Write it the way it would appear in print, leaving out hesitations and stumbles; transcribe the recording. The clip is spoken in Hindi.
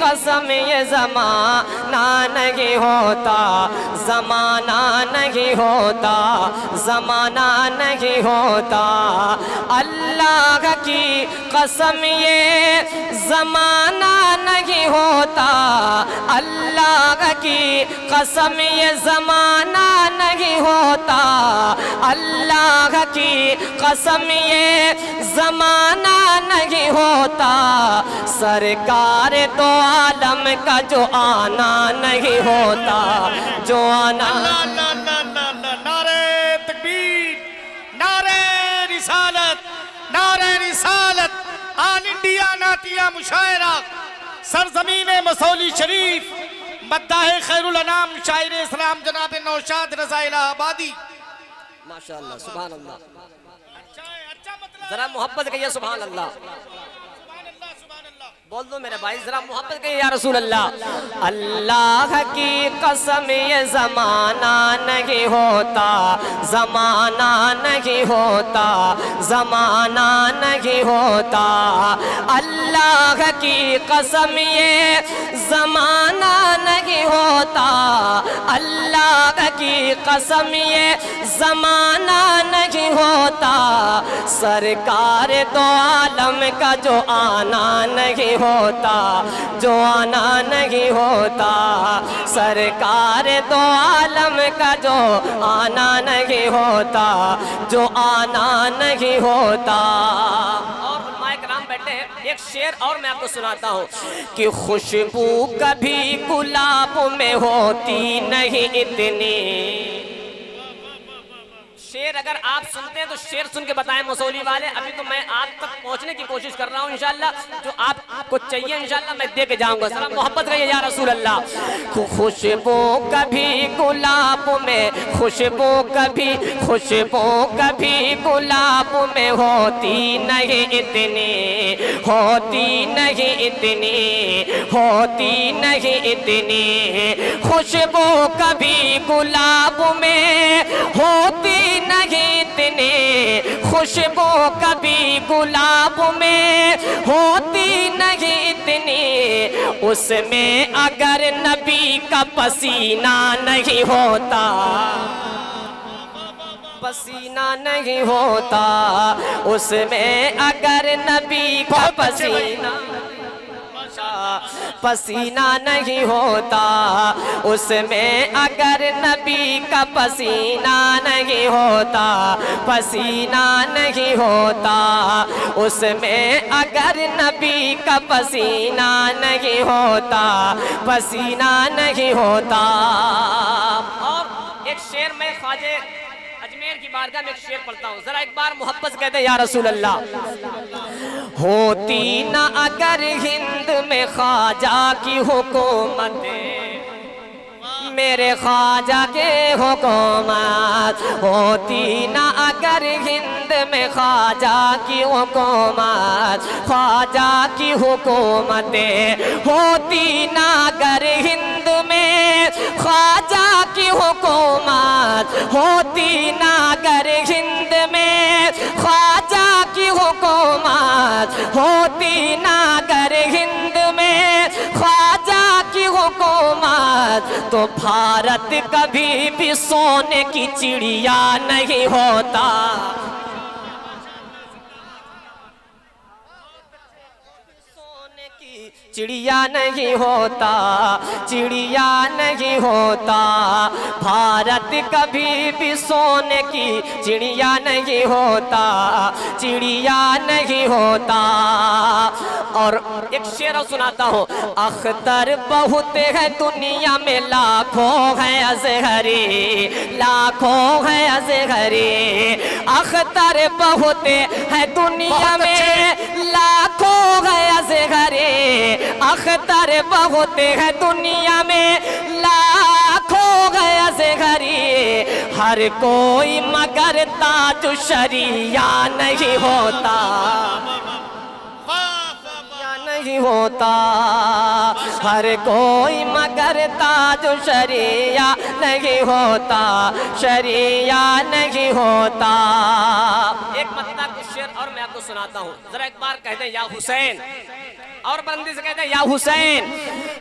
कसम ये ज़माना नहीं होता, ज़माना नहीं होता, ज़माना नहीं होता। अल्लाह की कसम ये ज़माना नहीं होता, अल्लाह की कसम ये ज़माना नहीं होता, अल्लाह की कसम ये ज़माना नहीं होता। सरकार दो आलम का जो आना नहीं होता, जो आना। नारे तकबीर, नारे रिसालत, नारे रिसालत। ऑल इंडिया नातिया मुशायरा सरजमीन मसौली शरीफ, मद्दाह खैरुल अनाम शायर इस्लाम जनाब नौशाद रज़ा इलाहाबादी। माशाअल्लाह, सुभान अल्लाह। अच्छा मतलब जरा मोहब्बत कहिए सुभान अल्लाह। बोल दो मेरे भाई, जरा मोहब्बत कहिए या रसूल अल्लाह। अल्लाह की कसम ये ज़माना नहीं होता, ज़माना नहीं होता, ज़माना नहीं होता। अल्लाह की कसम ये ज़माना नहीं होता, अल्लाह की कसम ये ज़माना नहीं होता। सरकार दो आलम का जो आना नहीं होता, जो आना नहीं होता। सरकार दो आलम का जो आना नहीं होता, जो आना नहीं होता। और उलमाए किराम बैठे हैं, एक शेर और मैं आपको सुनाता हूँ कि खुशबू कभी गुलाब में होती नहीं इतनी। शेर अगर आप सुनते हैं तो शेर सुन के बताएं मसौली वाले। अभी तो मैं आप तक पहुंचने की कोशिश कर रहा हूं इंशाल्लाह, जो आपको चाहिए इंशाल्लाह मैं दे के जाऊंगा। सलाम मोहब्बत करिए या रसूल अल्लाह। खुशबू कभी गुलाब में, खुशबू कभी, खुशबू कभी गुलाब में होती नहीं इतनी, होती नहीं इतनी, होती नहीं इतनी। खुशबू कभी गुलाब में होती नहीं इतनी, खुशबू कभी गुलाब में होती नहीं इतनी। उसमें अगर नबी का पसीना नहीं होता, पसीना नहीं होता, उसमें अगर नबी का पसीना, पसीना नहीं होता, उसमें अगर नबी का पसीना नहीं होता, पसीना नहीं होता, उसमें अगर नबी का पसीना नहीं होता, पसीना नहीं होता। और एक शेर में ख्वाजे अजमेर की बारगाह में एक शेर पढ़ता हूँ, जरा एक बार मोहब्बत कहते हैं या रसूल अल्लाह। होती ना अगर हिंद में ख्वाजा की हुकूमत, मेरे ख्वाजा के हुकूमत, होती ना अगर हिंद में ख्वाजा की हुकूमत, ख्वाजा की हुकूमत, होती ना अगर हिंद में ख्वाजा की हुकूमत, होती ना अगर हिंद में ख्वाजा की हुकूमत, होती ना अगर हिंद में ख्वाजा की हुकूमत, तो भारत कभी भी सोने की चिड़िया नहीं होता। चिड़िया नहीं होता, चिड़िया नहीं होता। भारत कभी भी सोने की चिड़िया नहीं होता, चिड़िया नहीं होता। और एक शेर और सुनाता हूँ। अख्तर बहुत है दुनिया में, लाखों है अज़हरी, लाखों है अज़हरी। अख्तर बहुत है दुनिया में, लाखों है अज़हरी। अख्तर बहुत है दुनिया में, लाखों है अज़हरी। हर कोई मगर ताज शरिया नहीं होता, नहीं होता। हर कोई मगर ताज शरिया नहीं होता, शरिया नहीं होता। एक मतलब कुछ शेर और मैं आपको सुनाता हूँ, जरा एक बार कहते हैं या हुसैन, और बंदी से कहते हैं या हुसैन।